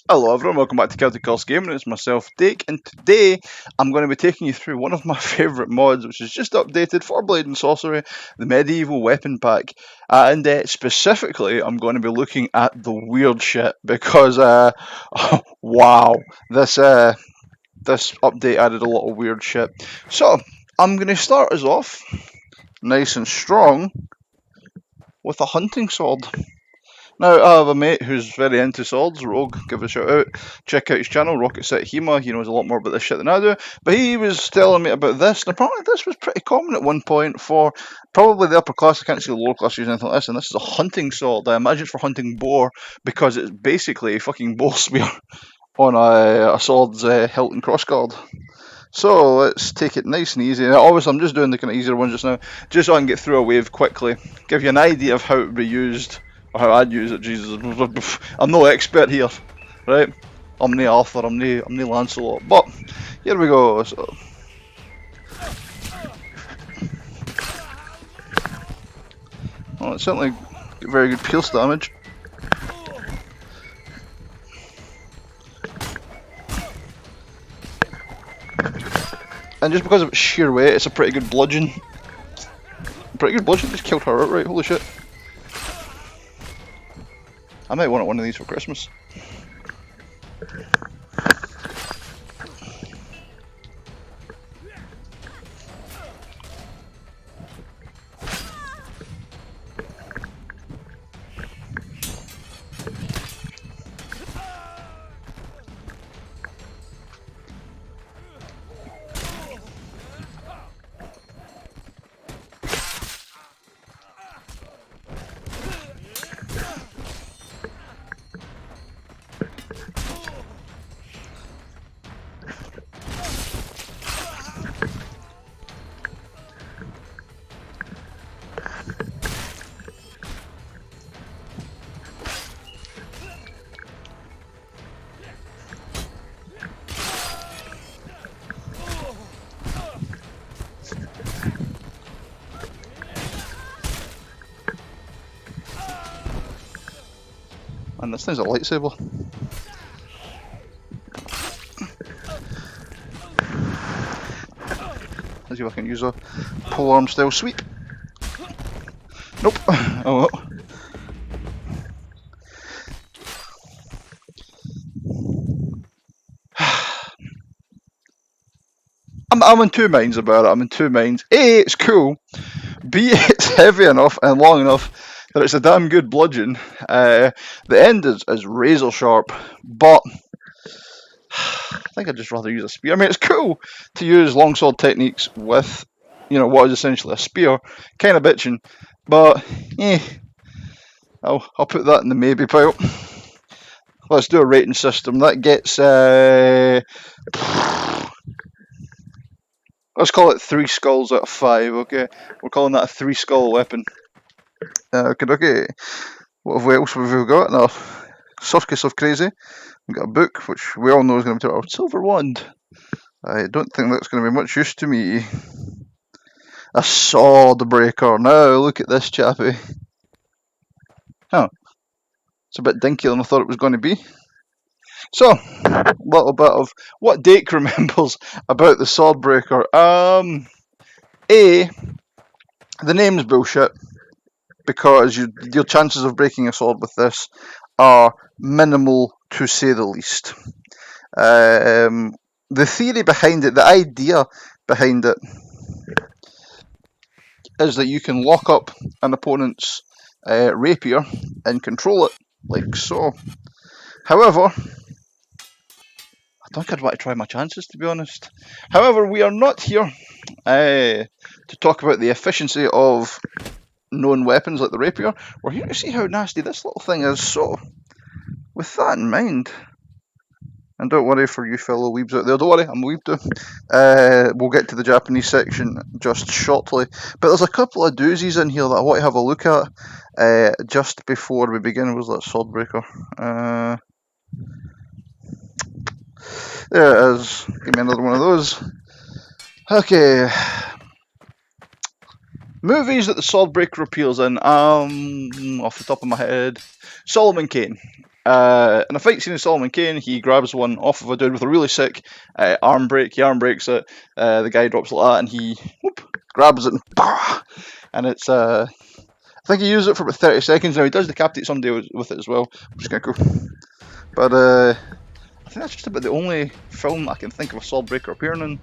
Hello everyone, welcome back to Celtic Curse Gaming. It's myself, Dake, and today I'm going to be taking you through one of my favourite mods, which is just updated for Blade and Sorcery, the Medieval Weapon Pack. Specifically, I'm going to be looking at the weird shit, because, wow, this update added a lot of weird shit. So, I'm going to start us off, nice and strong, with a hunting sword. Now, I have a mate who's very into swords, Rogue, give a shout out. Check out his channel, Rocket City Hema, he knows a lot more about this shit than I do. But he was telling me about this, and apparently this was pretty common at one point for probably the upper class. I can't see the lower class using anything like this, and this is a hunting sword. I imagine it's for hunting boar, because it's basically a fucking bow spear on a sword's hilt and crossguard. So let's take it nice and easy. Now, obviously, I'm just doing the kind of easier ones just now, just so I can get through a wave quickly, give you an idea of how it would be used, or how I'd use it. Jesus, I'm no expert here, right? I'm no Arthur, I'm no Lancelot, but here we go. So, well, it's certainly very good pierce damage. And just because of its sheer weight, it's a pretty good bludgeon. Just killed her outright, holy shit. I might want one of these for Christmas. And this thing's a lightsaber. Let's see if I can use a polearm style sweep. Nope. Oh well. I'm in two minds about it. I'm in two minds. A, it's cool. B, it's heavy enough and long enough that it's a damn good bludgeon. The end is razor sharp, but I think I'd just rather use a spear. I mean, it's cool to use longsword techniques with, what is essentially a spear. Kind of bitching, but I'll put that in the maybe pile. Let's do a rating system. That gets let's call it 3 skulls out of 5. Okay, we're calling that a 3 skull weapon. Okay. What else have we got now? Circus of Crazy. We've got a book, which we all know is going to be a silver wand. I don't think that's going to be much use to me. A sword breaker. Now look at this chappy. Huh. It's a bit dinkier than I thought it was going to be. So, a little bit of what Dake remembers about the sword breaker. A, the name's bullshit, because your chances of breaking a sword with this are minimal, to say the least. The theory behind it, the idea behind it, is that you can lock up an opponent's rapier and control it, like so. However, I think I'd want to try my chances, to be honest. However, we are not here to talk about the efficiency of known weapons like the rapier. We're here to see how nasty this little thing is. So, with that in mind, and don't worry for you fellow weebs out there, don't worry, I'm a weeb too. We'll get to the Japanese section just shortly. But there's a couple of doozies in here that I want to have a look at just before we begin. Where's that sword breaker? There it is. Give me another one of those. Okay. Movies that the sword breaker appears in. Off the top of my head, Solomon Kane. in a fight scene in Solomon Kane, he grabs one off of a dude with a really sick arm break. He arm breaks it. The guy drops like that, and he grabs it, and it's. I think he uses it for about 30 seconds. Now he does decapitate somebody with it as well, which is kind of cool. But I think that's just about the only film I can think of a sword breaker appearing in.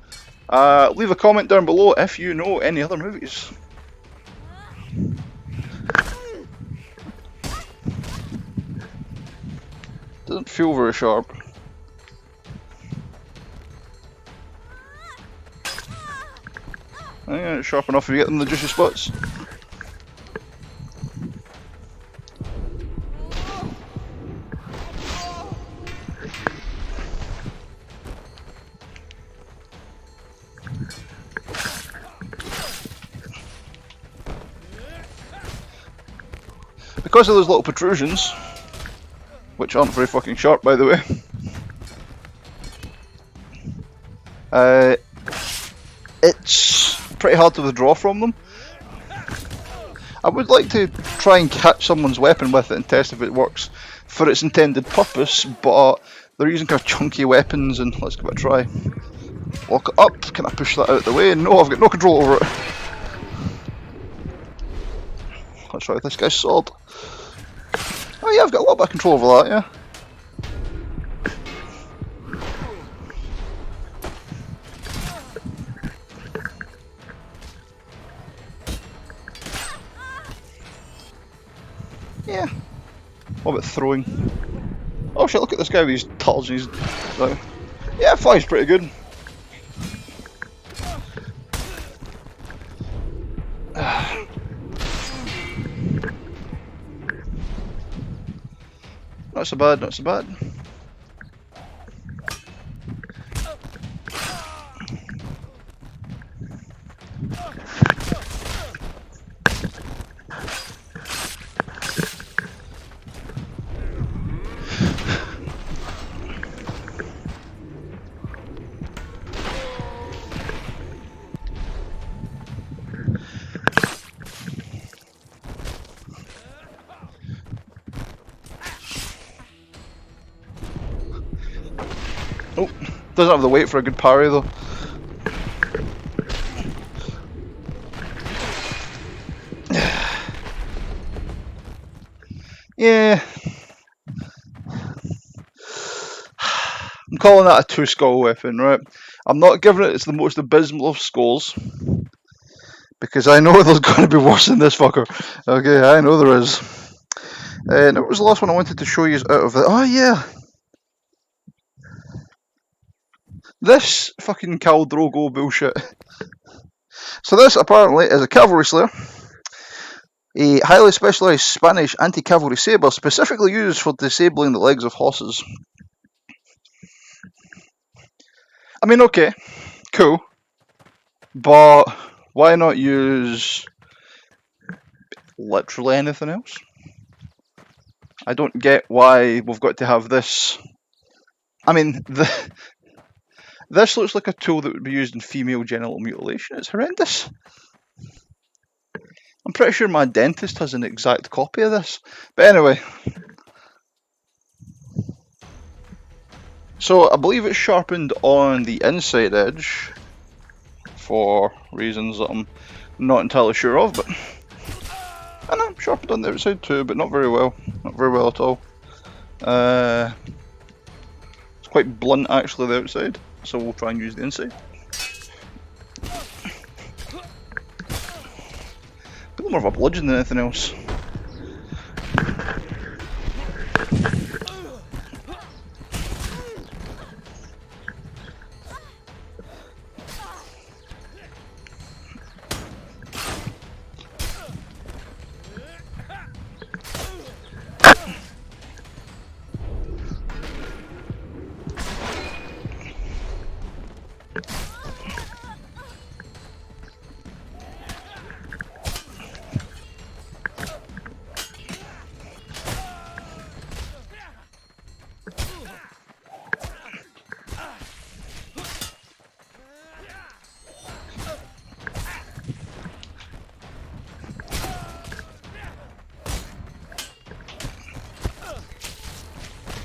Leave a comment down below if you know any other movies. Doesn't feel very sharp. Yeah, it's sharp enough if you get them in the juicy spots. Because of those little protrusions, which aren't very fucking sharp by the way, it's pretty hard to withdraw from them. I would like to try and catch someone's weapon with it and test if it works for its intended purpose, but they're using kind of chunky weapons, and let's give it a try. Lock it up. Can I push that out of the way? No, I've got no control over it. Let's try with this guy's sword. Oh yeah, I've got a little bit of control over that, yeah. Yeah. What about throwing? Oh shit, look at this guy with his turtles and his... Yeah, fly's pretty good. Not so bad, not so bad. Oh, doesn't have the weight for a good parry though. Yeah. I'm calling that a two-skull weapon, right? I'm not giving it it's the most abysmal of skulls, because I know there's going to be worse than this fucker. Okay, I know there is. And it was the last one I wanted to show you out of it. Oh yeah! This fucking Khal Drogo bullshit. So this apparently is a cavalry slayer. A highly specialised Spanish anti-cavalry sabre specifically used for disabling the legs of horses. I mean, okay, cool, but why not use literally anything else? I don't get why we've got to have this. I mean, this looks like a tool that would be used in female genital mutilation. It's horrendous. I'm pretty sure my dentist has an exact copy of this. But anyway. So I believe it's sharpened on the inside edge for reasons that I'm not entirely sure of, but I know sharpened on the outside too, but not very well. Not very well at all. It's quite blunt actually the outside, so we'll try and use the inside. A bit more of a bludgeon than anything else.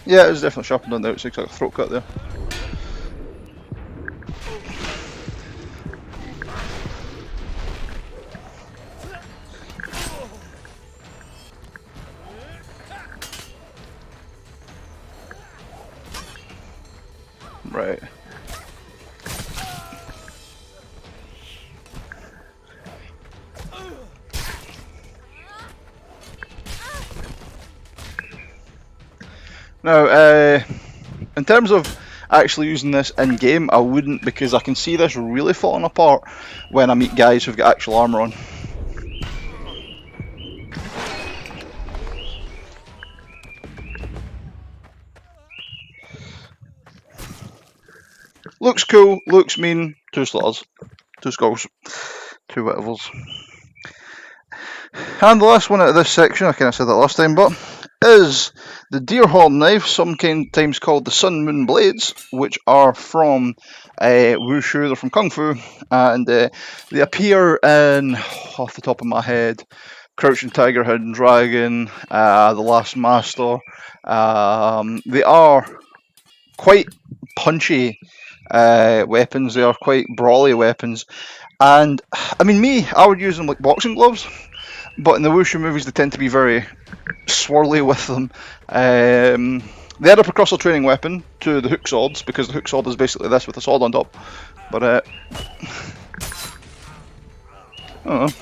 Yeah, it was definitely sharpened on the outside, like a throat cut there. Right. Now, in terms of actually using this in game, I wouldn't, because I can see this really falling apart when I meet guys who've got actual armour on. Looks cool, looks mean, 2 slurs, 2 skulls, 2 whatevers. And the last one out of this section, I kind of said that last time, but is the Deerhorn knife, sometimes called the Sun Moon Blades, which are from Wushu, they're from Kung Fu, and they appear in, off the top of my head, Crouching Tiger, Hidden Dragon, The Last Master. They are quite punchy weapons, they are quite brawly weapons, and I mean, I would use them like boxing gloves. But in the Wushu movies, they tend to be very swirly with them. They add up a crossbow training weapon to the hook swords, because the hook sword is basically this with a sword on top. But, I don't know. Oh.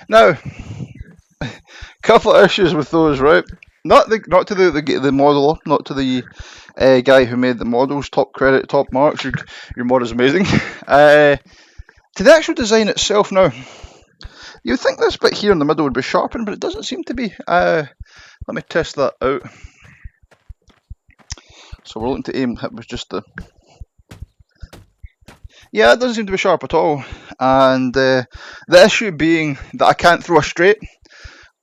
Now, a couple of issues with those, right? Not to the modeler, not to the guy who made the models. Top credit, top marks. Your mod is amazing. To the actual design itself, now, you'd think this bit here in the middle would be sharpened, but it doesn't seem to be. Let me test that out. So we're looking to aim hit with just the. Yeah, it doesn't seem to be sharp at all. And the issue being that I can't throw a straight.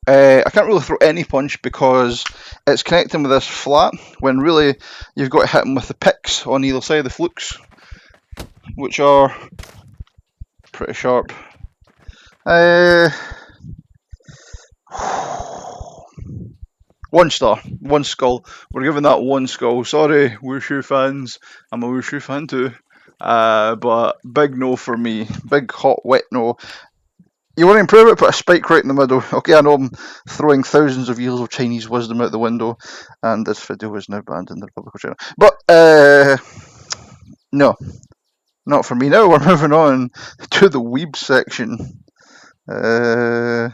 I can't really throw any punch because it's connecting with this flat, when really you've got to hit them with the picks on either side of the flukes, which are pretty sharp. 1 star, 1 skull. We're giving that 1 skull. Sorry, Wushu fans. I'm a Wushu fan too. But big no for me. Big hot wet no. You want to improve it? Put a spike right in the middle. Okay, I know I'm throwing thousands of years of Chinese wisdom out the window, and this video is now banned in the Republic of China. But, no. Not for me. Now we're moving on to the weeb section. A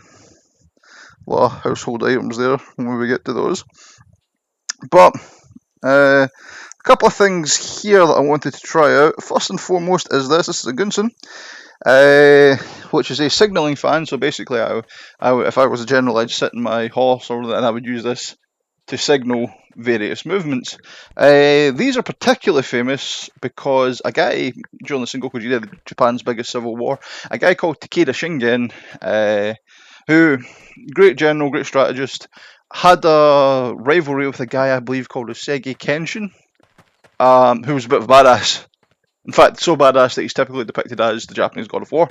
lot of household items there when we get to those. But, a couple of things here that I wanted to try out. First and foremost is this. This is a Gunson. Which is a signalling fan. So basically, if I was a general, I'd sit in my horse, and I would use this to signal various movements. These are particularly famous because a guy during the Sengoku Jidai, Japan's biggest civil war, a guy called Takeda Shingen, who, great general, great strategist, had a rivalry with a guy I believe called Usagi Kenshin, who was a bit of a badass. In fact, so badass that he's typically depicted as the Japanese god of war.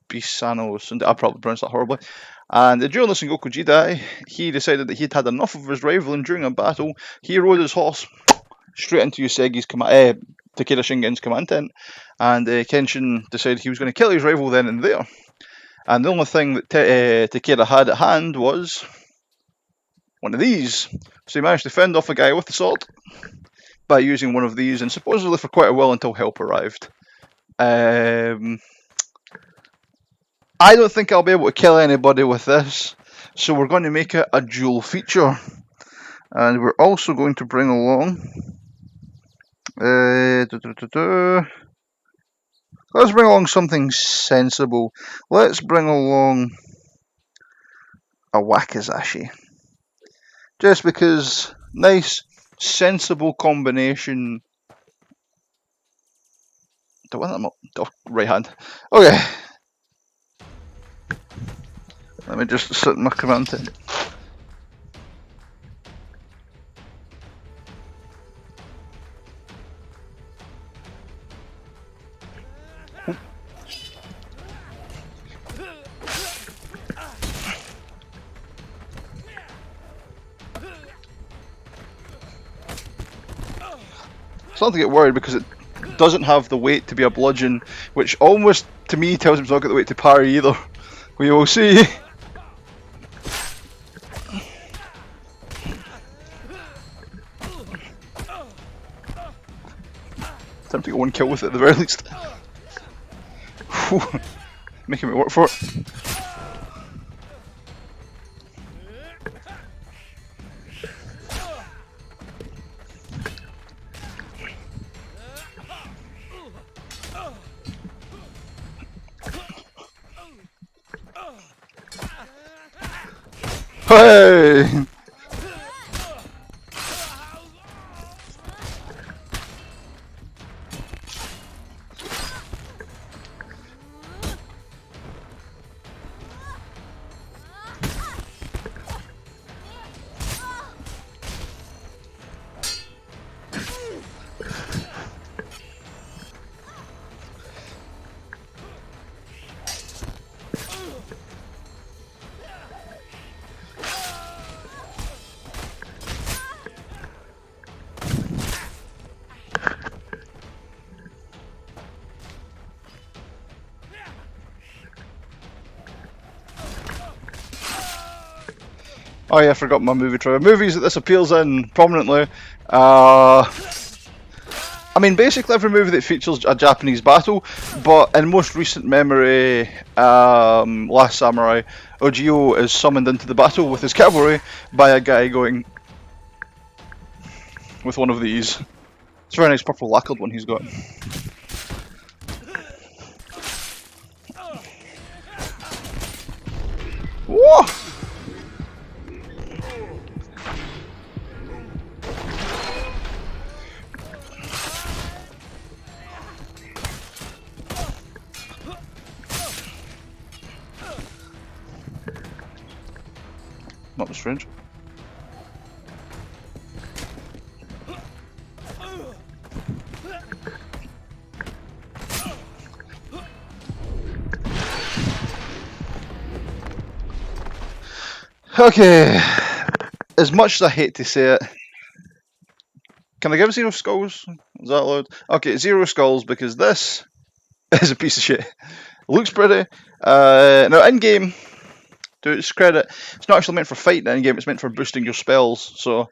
Bisano, I probably pronounced that horribly. And during the Sengoku Jidai, he decided that he'd had enough of his rival, and during a battle, he rode his horse straight into Takeda Shingen's command tent, and Kenshin decided he was going to kill his rival then and there. And the only thing that Takeda had at hand was one of these. So he managed to fend off a guy with the sword by using one of these, and supposedly for quite a while until help arrived. I don't think I'll be able to kill anybody with this, so we're going to make it a dual feature. And we're also going to bring along... Let's bring along something sensible. Let's bring along a wakizashi. Just because, nice, sensible combination. Do I want that? Oh, right hand. Okay. Let me just sit in my command tent. Starting to get worried because it doesn't have the weight to be a bludgeon, which almost to me tells him it's not got the weight to parry either. We will see. Time to get one kill with it at the very least. Making me work for it. Hey! Oh yeah, I forgot my movie trivia. Movies that this appeals in prominently. I mean, basically every movie that features a Japanese battle, but in most recent memory, Last Samurai, Ojio is summoned into the battle with his cavalry by a guy going with one of these. It's a very nice purple lacquered one he's got. Whoa! Not strange. Okay, as much as I hate to say it, can I give 0 skulls? Is that allowed? Okay, 0 skulls because this is a piece of shit. It looks pretty. Now, in game, to its credit, it's not actually meant for fighting in game. It's meant for boosting your spells. So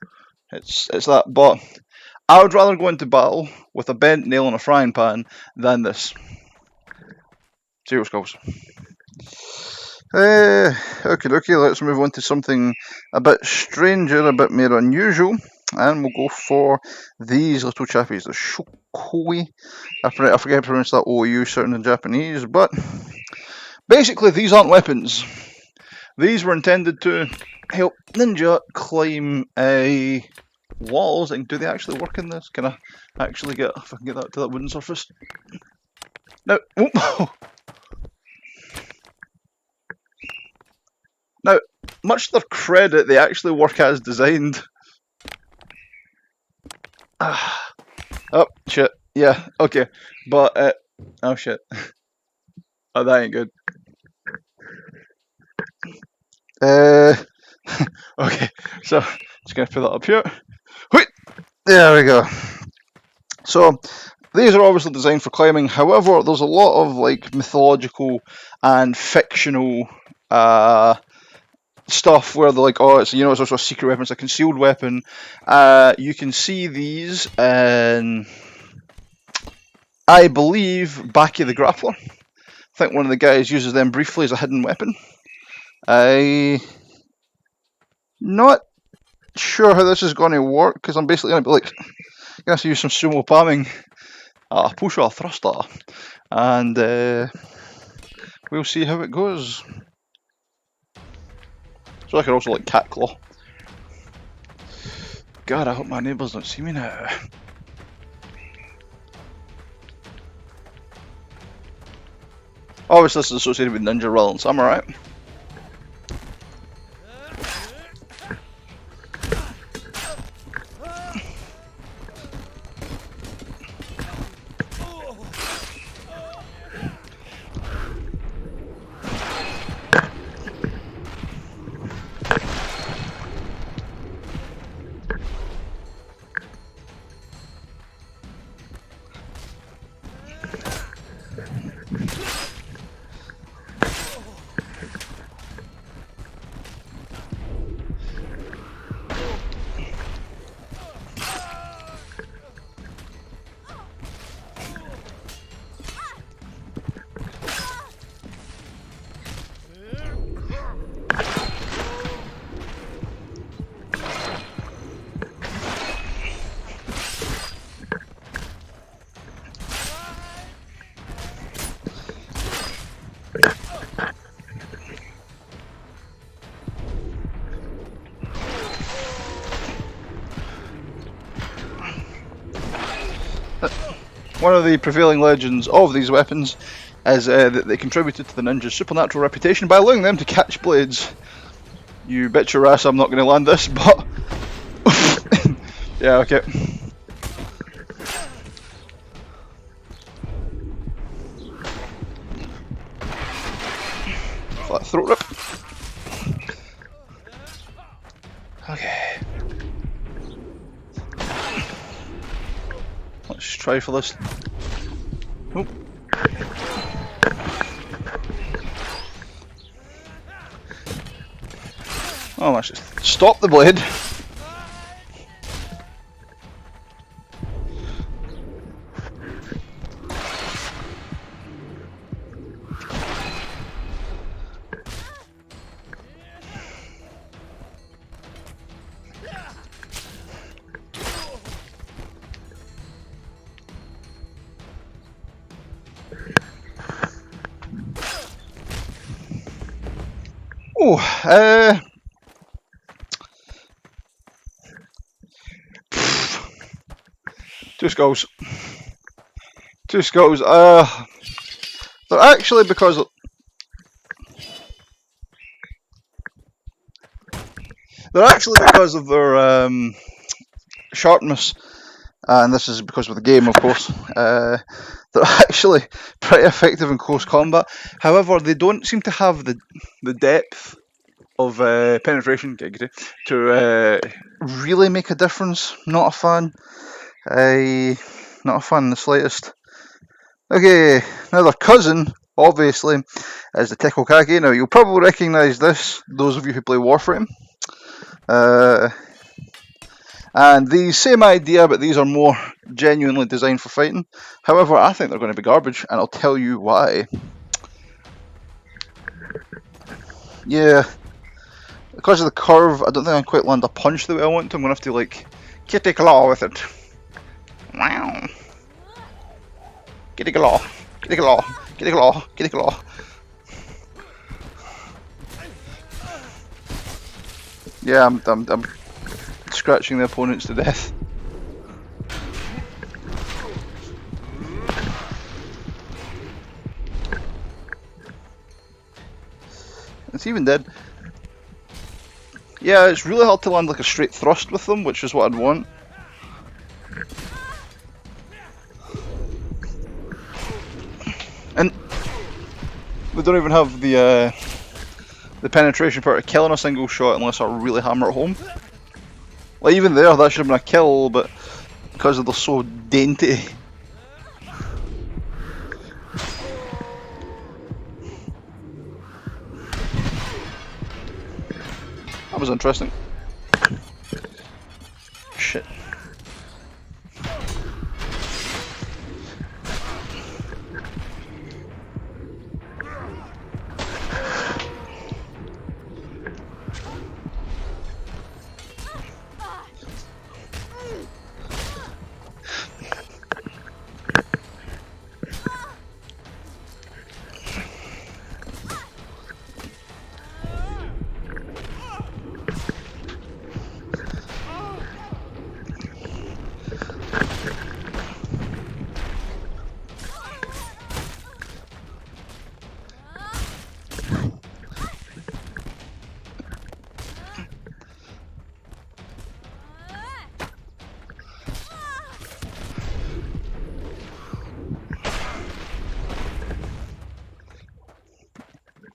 it's that. But I would rather go into battle with a bent nail and a frying pan than this. 0 skulls. Okay, let's move on to something a bit stranger, a bit more unusual, and we'll go for these little chappies, the shokoi. I forget how to pronounce that OU certain in Japanese, but basically these aren't weapons. These were intended to help ninja climb walls. And do they actually work in this? Can I actually get, if I can get that to that wooden surface? No. Oh. Now, much to their credit, they actually work as designed. Oh, shit. Yeah, okay. But, oh shit. Oh, that ain't good. Okay, so, just gonna put that up here. Wait! There we go. So, these are obviously designed for climbing, however, there's a lot of, like, mythological and fictional, stuff where they're like, oh, it's, you know, it's also a secret weapon, it's a concealed weapon. You can see these in, I believe, Baki the Grappler. I think one of the guys uses them briefly as a hidden weapon. I'm not sure how this is going to work, because I'm basically going to be like, going to have to use some sumo palming, pusher thruster, and we'll see how it goes. So I can also like cat claw. God, I hope my neighbours don't see me now. Obviously this is associated with ninja rather than samurai. One of the prevailing legends of these weapons is that they contributed to the ninja's supernatural reputation by allowing them to catch blades. You bet your ass I'm not going to land this, but... yeah, okay. Flat throat rip. Okay. Let's try for this. Oh. Oh, let's just stop the blade. Oh, two skulls. Two skulls. They're actually because of their sharpness, and this is because of the game, of course. They're actually pretty effective in close combat. However, they don't seem to have the depth of penetration to really make a difference. Not a fan. Not a fan in the slightest. Okay, now their cousin, obviously, is the Tekokage. Now you'll probably recognise this, those of you who play Warframe. And the same idea, but these are more genuinely designed for fighting. However, I think they're going to be garbage, and I'll tell you why. Yeah, because of the curve, I don't think I can quite land a punch the way I want to. I'm going to have to, like, kitty claw with it. Wow. Kitty claw, kitty claw, kitty claw, kitty claw. Yeah, I'm scratching the opponents to death. It's even dead. Yeah, it's really hard to land like a straight thrust with them, which is what I'd want. And they don't even have the penetration part of killing a single shot unless I really hammer it home. Like even there, that should have been a kill, but because they're so dainty. That was interesting. Shit.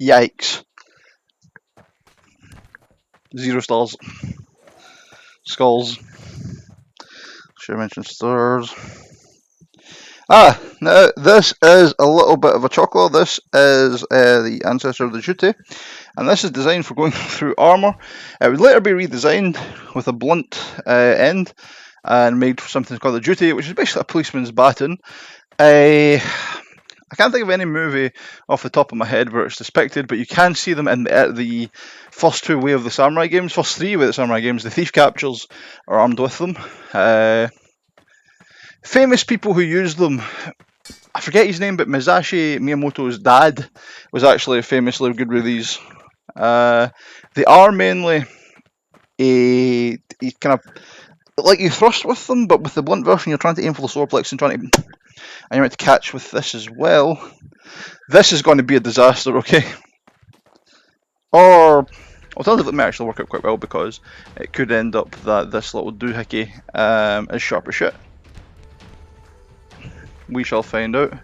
Yikes. 0 stars. Skulls. Should have mentioned stars. Ah, now this is a little bit of a chocolate. This is the ancestor of the Jute, and this is designed for going through armour. It would later be redesigned with a blunt end and made for something called the Jute, which is basically a policeman's baton. I can't think of any movie off the top of my head where it's depicted, but you can see them in the first 2 Way of the Samurai games, first 3 Way of the Samurai games. The thief captures are armed with them. Famous people who use them, I forget his name, but Masashi Miyamoto's dad was actually famously good with these. They are mainly a kind of like you thrust with them, but with the blunt version, you're trying to aim for the solar plexus and you're meant to catch with this as well. This is going to be a disaster, okay? Or alternatively, it may actually work out quite well because it could end up that this little doohickey is sharp as shit. We shall find out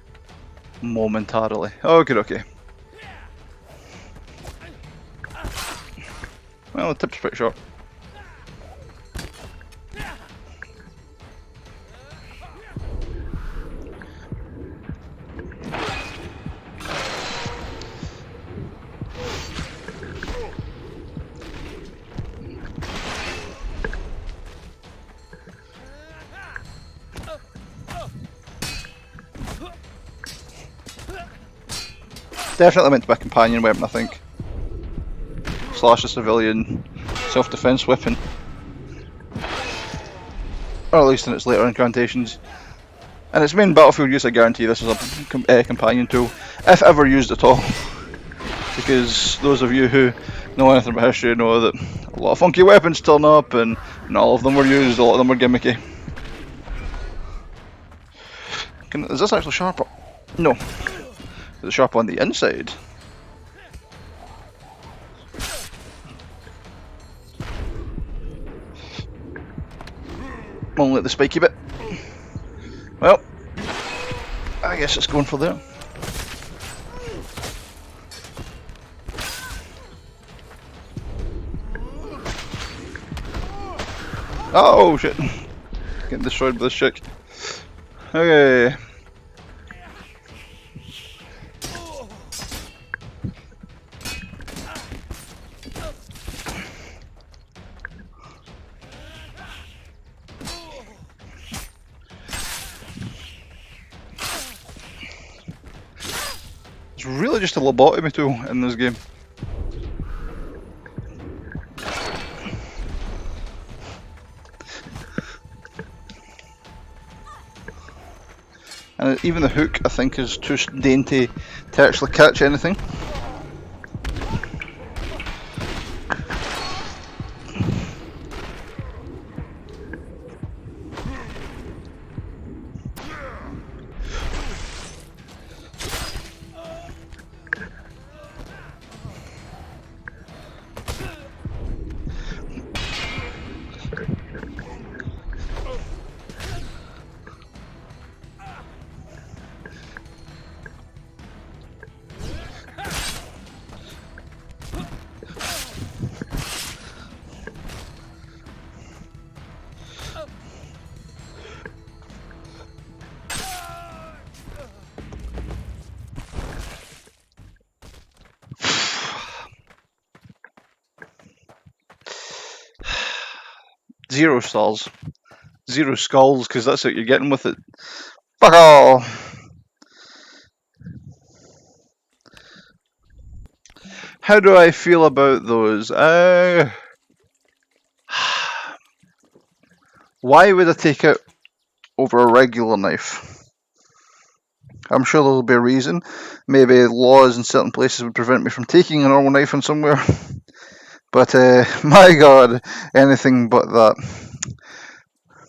momentarily. Okay. Well, the tip's pretty short. Definitely meant to be a companion weapon, I think. / a civilian self-defense weapon. Or at least in its later incantations. And its main battlefield use, I guarantee this is a companion tool, if ever used at all. Because those of you who know anything about history know that a lot of funky weapons turn up and not all of them were used, a lot of them were gimmicky. Is this actually sharp? No. Is it sharp on the inside? Only the spiky bit. Well, I guess it's going for there. Oh shit! Getting destroyed by this chick. Okay. It's really just a lobotomy tool in this game. And even the hook, I think, is too dainty to actually catch anything. 0 stars. 0 skulls, because that's what you're getting with it. Fuck all! How do I feel about those? Why would I take it over a regular knife? I'm sure there'll be a reason. Maybe laws in certain places would prevent me from taking a normal knife in somewhere. But, my god, anything but that.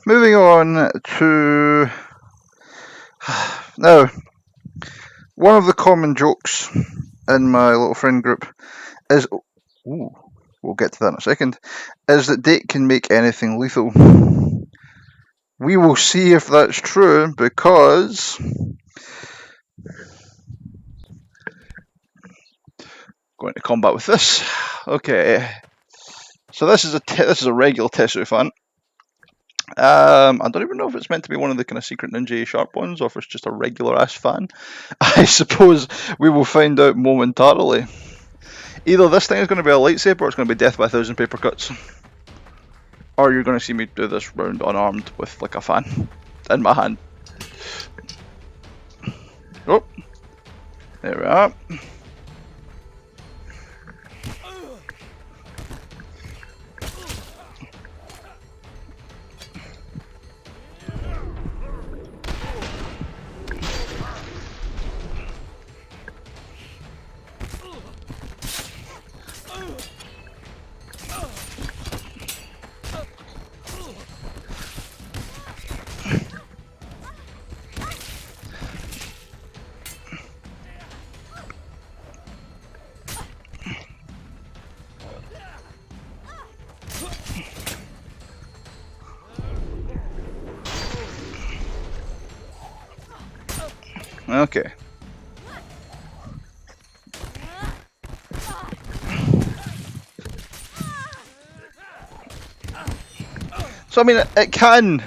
Moving on to... Now, one of the common jokes in my little friend group is... Ooh, we'll get to that in a second. Is that Date can make anything lethal. We will see if that's true, because... Going to combat with this. Okay. So this is a regular Tesu fan. I don't even know if it's meant to be one of the kind of secret ninja sharp ones, or if it's just a regular ass fan. I suppose we will find out momentarily. Either this thing is going to be a lightsaber, or it's going to be death by 1,000 paper cuts. Or you're going to see me do this round unarmed with like a fan in my hand. Oh, there we are. Okay. So I mean, it can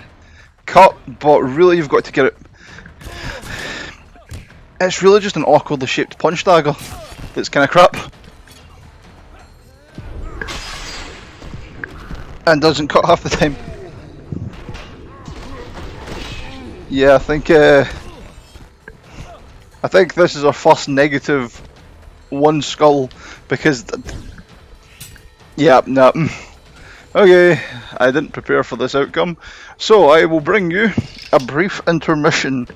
cut, but really you've got to get it. It's really just an awkwardly shaped punch dagger that's kind of crap. And doesn't cut half the time. Yeah, I think this is our first negative one skull, because... Yeah, no. Okay, I didn't prepare for this outcome, so I will bring you a brief intermission.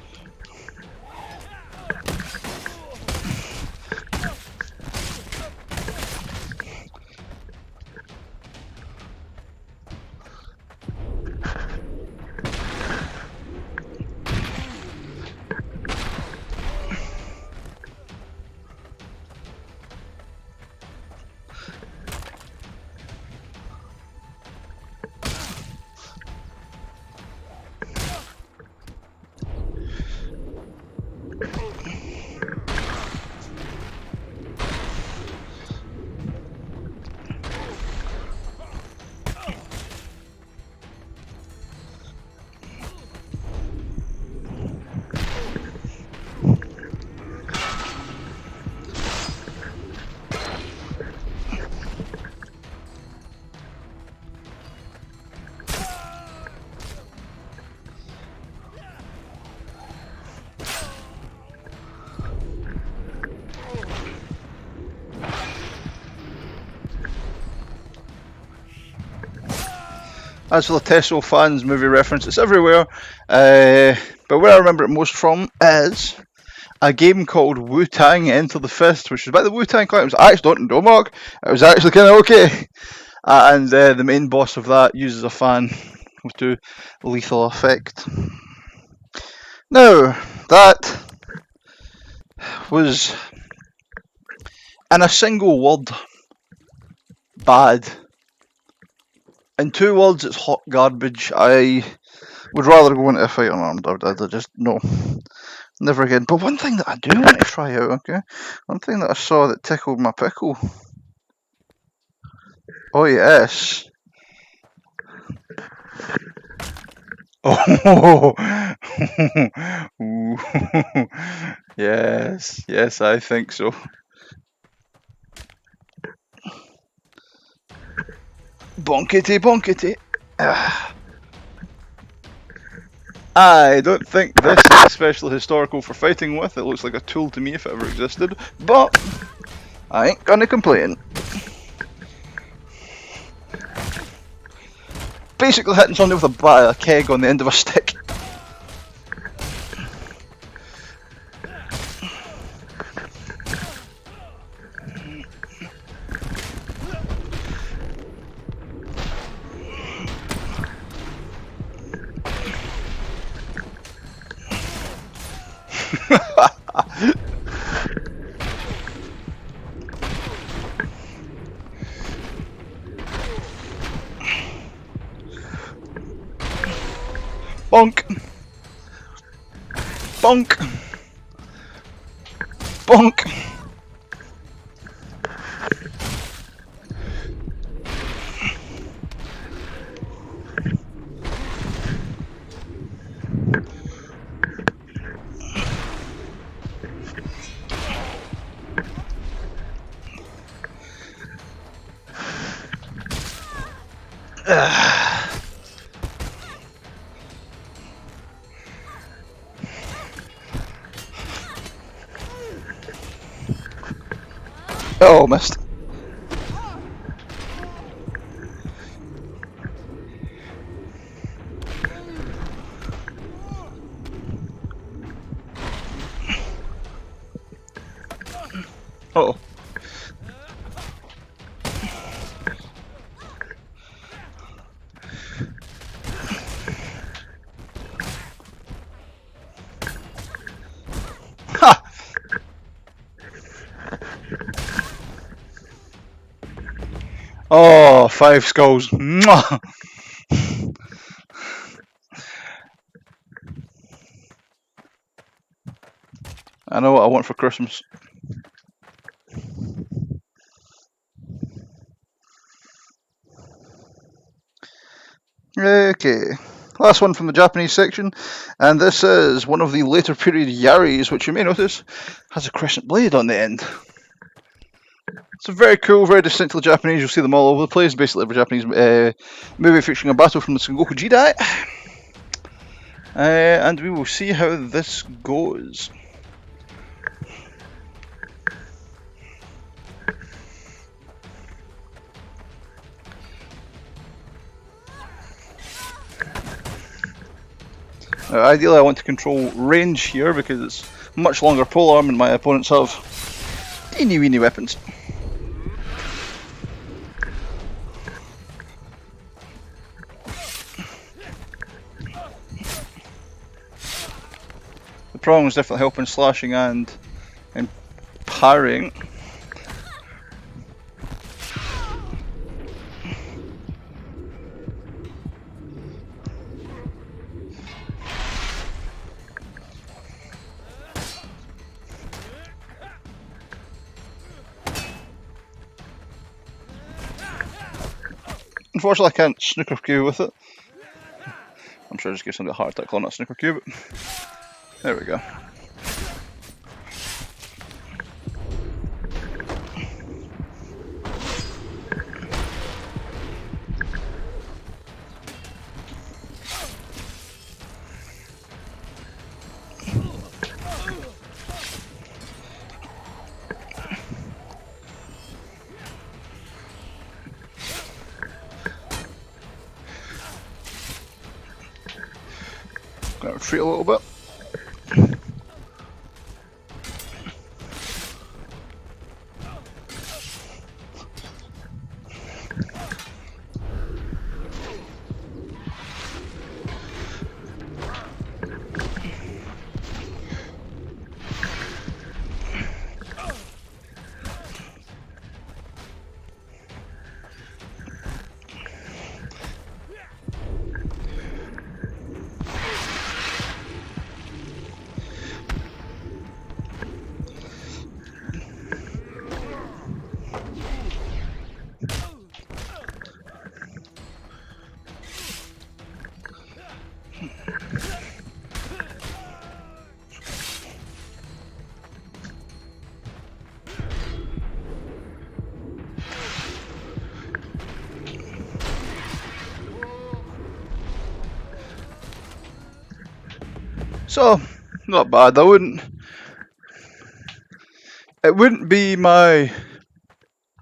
As for the Tesso fans movie reference, it's everywhere. But where I remember it most from is a game called Wu-Tang Enter the Fist, which was by the Wu-Tang Clan. It was actually not in Mark. It was actually kind of okay. And the main boss of that uses a fan to lethal effect. Now, that was, in a single word, bad. In 2 words, it's hot garbage. I would rather go into a fight unarmed. I just, no. Never again. But one thing that I do want to try out, okay? One thing that I saw that tickled my pickle. Oh, yes. Oh! Yes, I think so. Bonkety, bonkety. I don't think this is especially historical for fighting with. It looks like a tool to me if it ever existed, but I ain't gonna complain. Basically hitting somebody with a keg on the end of a stick. Bonk! Bonk! Bonk! Oh, missed. Uh-oh. Ha! Oh, 5 skulls. Mwah! I know what I want for Christmas. Okay, last one from the Japanese section, and this is one of the later period yaris, which you may notice has a crescent blade on the end. It's very cool, very distinctly Japanese. You'll see them all over the place. Basically, every Japanese movie featuring a battle from the Sengoku Jidai. And we will see how this goes. Ideally, I want to control range here because it's much longer polearm and my opponents have teeny weeny weapons. The prongs definitely help in slashing and parrying. Unfortunately, I can't snooker cue with it. I'm sure I just gave somebody a heart attack calling that snooker cue, but there we go. Gonna retreat a little bit. So, not bad. It wouldn't be my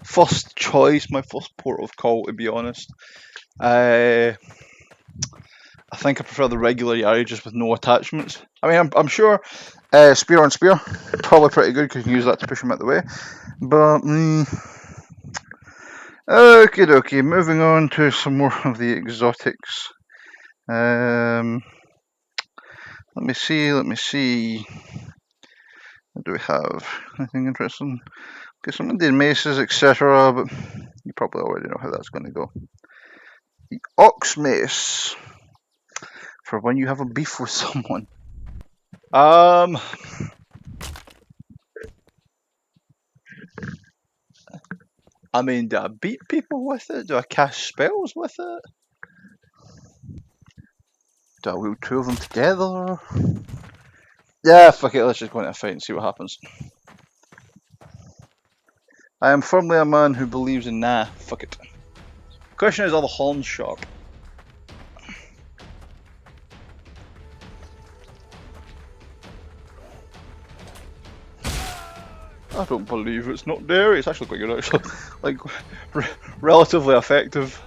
first choice, my first port of call, to be honest. I think I prefer the regular Yari just with no attachments. I mean, I'm sure spear on spear, probably pretty good because you can use that to push him out the way. But, okie dokie, moving on to some more of the exotics. Let me see. What do we have? Anything interesting? Okay, some Indian maces, etc. But you probably already know how that's going to go. The Ox Mace, for when you have a beef with someone. I mean, do I beat people with it? Do I cast spells with it? Do I wield two of them together? Yeah, fuck it, let's just go into a fight and see what happens. I am firmly a man who believes in nah, fuck it. The question is, are the horns sharp? I don't believe it's not there. It's actually quite good, actually. Like, relatively effective.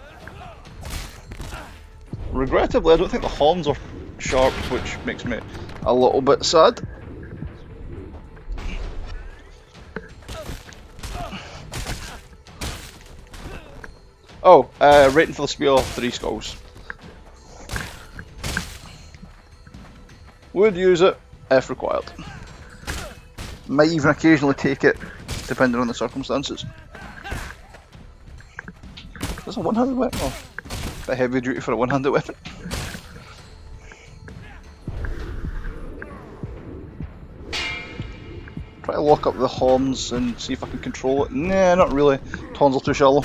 Regrettably, I don't think the horns are sharp, which makes me a little bit sad. Oh, rating for the spear, 3 skulls. Would use it if required. Might even occasionally take it, depending on the circumstances. Is this a one-handed weapon? Oh, a bit heavy duty for a one-handed weapon. Try to lock up the horns and see if I can control it. Nah, not really. Horns are too shallow.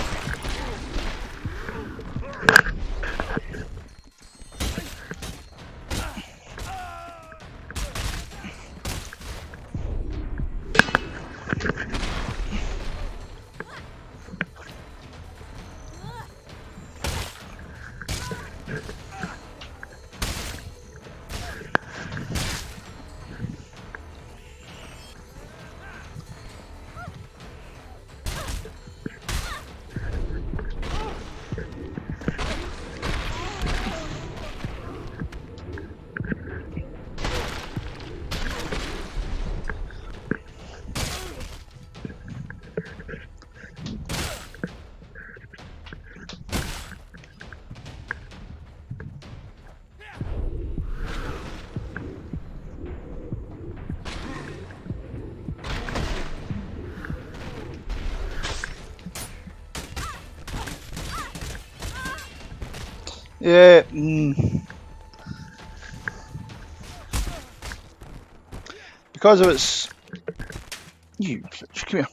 Yeah, because of its... You bitch, come here.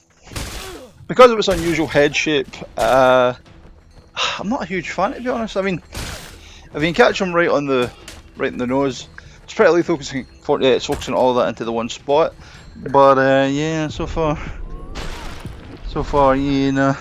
Because of its unusual head shape, I'm not a huge fan, to be honest. I mean, if you can catch him right in the nose, it's pretty lethal because it's focusing all that into the one spot. But yeah, so far, yeah, nah.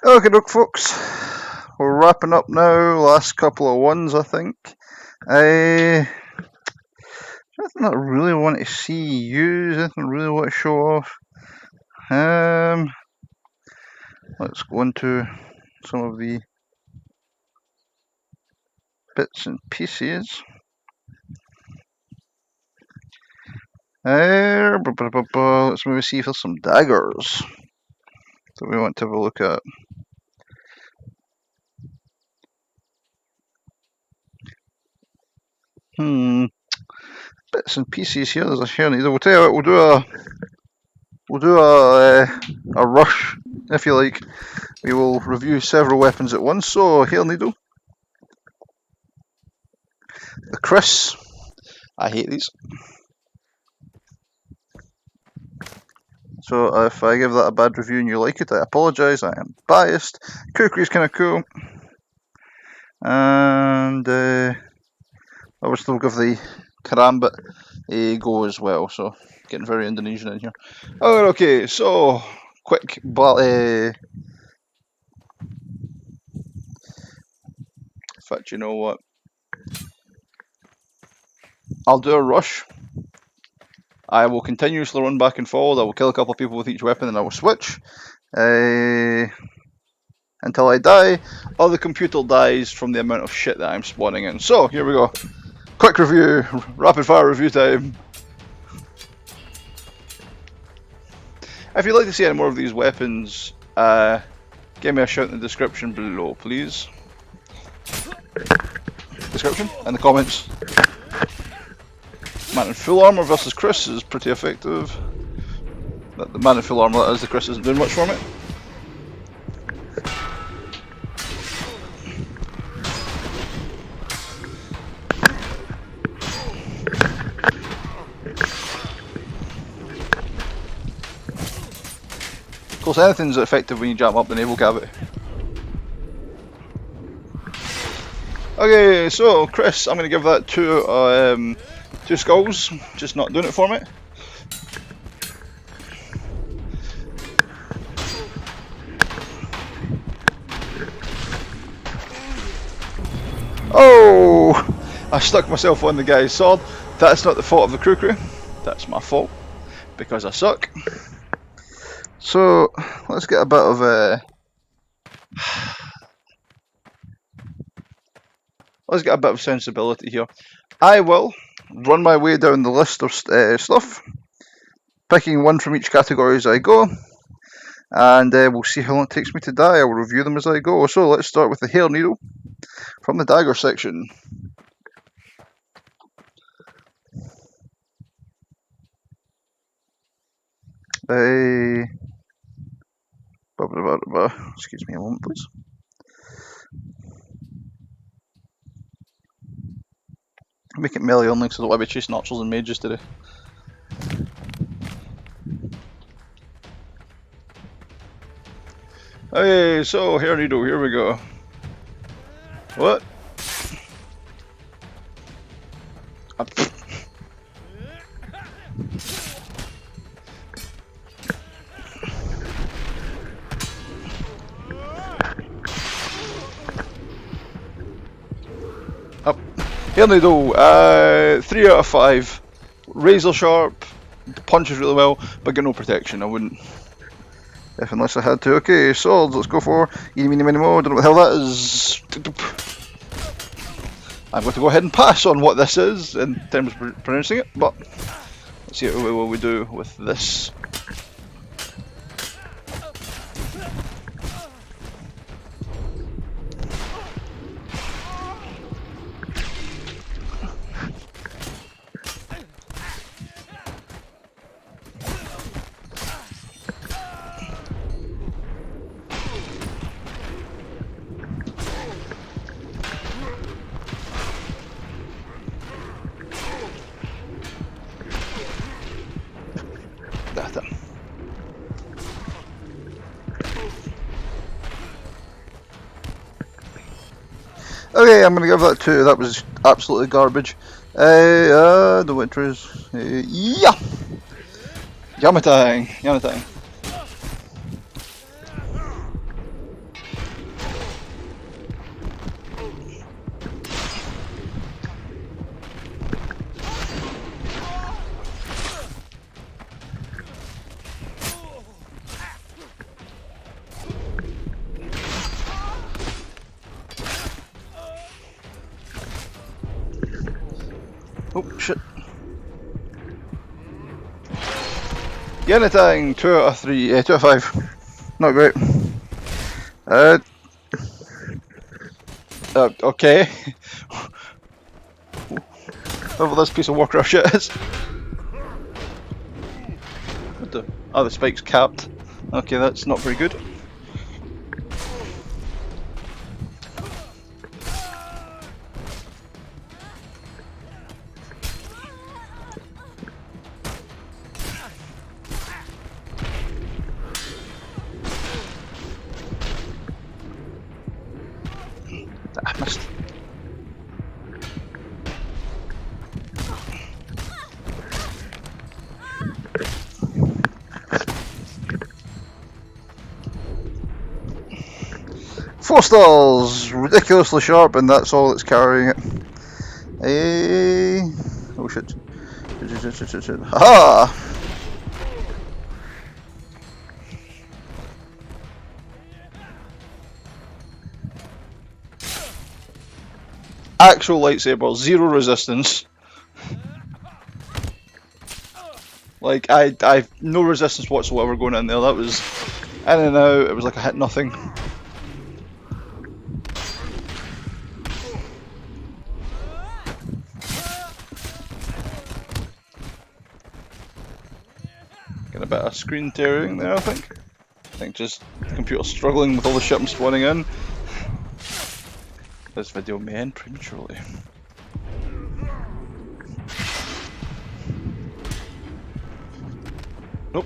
Okay, look, folks, we're wrapping up now. Last couple of ones, I think. Nothing that I really want to see used. Nothing I really want to show off. Let's go into some of the bits and pieces. Let's maybe see if there's some daggers that we want to have a look at. Bits and pieces here. There's a hair needle. We'll tell you what. We'll do a rush, if you like. We will review several weapons at once. So hair needle, the Chris. I hate these. So if I give that a bad review and you like it, I apologise. I am biased. Kukri's kind of cool. And I will still give the Karambit a go as well. So getting very Indonesian in here. Oh, okay. So quick, in fact, you know what? I'll do a rush. I will continuously run back and forward. I will kill a couple of people with each weapon, and I will switch until I die, or the computer dies from the amount of shit that I'm spawning in. So here we go. Quick review, rapid fire review time. If you'd like to see any more of these weapons, give me a shout in the description below, please. Description in the comments. Man in full armour versus Chris is pretty effective. The man in full armour, that is, the Chris isn't doing much for me. Of course, anything's effective when you jump up the naval cavity. Okay, so Chris, I'm going to give that two skulls, just not doing it for me. Oh! I stuck myself on the guy's sword. That's not the fault of the crew. That's my fault, because I suck. So, let's get a bit of let's get a bit of sensibility here. I will run my way down the list of stuff, picking one from each category as I go, and we'll see how long it takes me to die. I will review them as I go. So let's start with the hair needle from the dagger section. Excuse me a moment, please. Make it melee only because I don't want to be chasing archers and mages today. Okay, so hair needle, here we go. What? Up. Hair needle, 3 out of 5. Razor sharp, punches really well, but get no protection. I wouldn't. If unless I had to. Okay, swords, let's go for eeny meeny miny mo, don't know what the hell that is. I'm going to go ahead and pass on what this is in terms of pronouncing it, but let's see what we do with this. Okay, I'm going to give that 2. That was absolutely garbage. The winters. Yeah! Yamatang! Yamatang. Oh, shit. Yanatang, 2 out of 3, 2 out of 5. Not great. Okay. Whatever this piece of Warcraft shit is. What the? Oh, the spike's capped. Okay, that's not very good. 4 stars! Ridiculously sharp, and that's all that's carrying it. Oh shit. Haha! Actual lightsaber, 0 resistance. Like, I've no resistance whatsoever going in there. That was in and out, it was like I hit nothing. Get a bit of screen tearing there, I think. I think just the computer struggling with all the shit I'm spawning in. This video may end prematurely. Nope.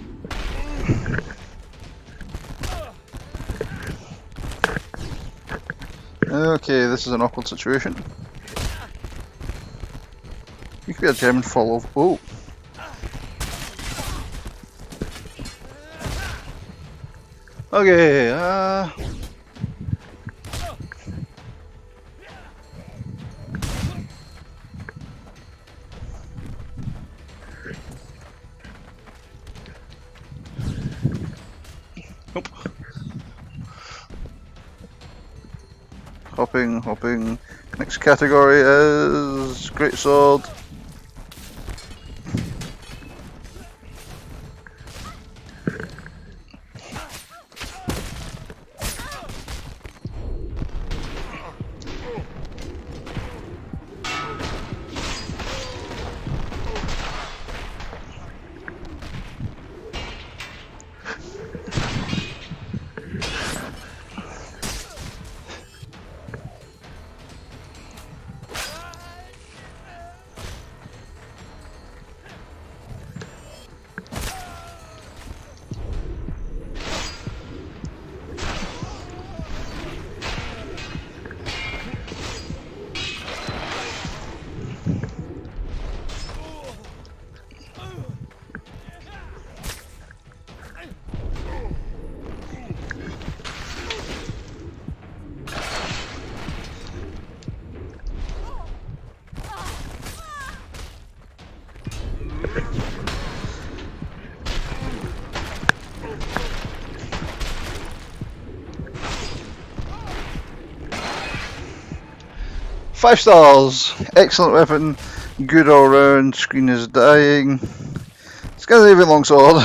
Okay, this is an awkward situation. You could be a German follow. Oh. Okay, nope. Hopping. Next category is Great Sword. Five stars! Excellent weapon, good all round, screen is dying. Scandinavian longsword.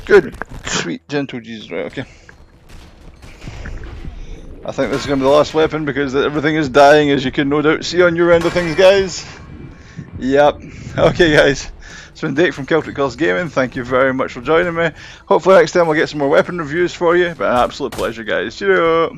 Good, sweet, gentle Jesus, right, okay. I think this is going to be the last weapon because everything is dying, as you can no doubt see on your end of things, guys. Yep. Okay, guys. It's been Dake from Celtic Curse Gaming. Thank you very much for joining me. Hopefully next time I'll get some more weapon reviews for you, but an absolute pleasure, guys. Cheerio!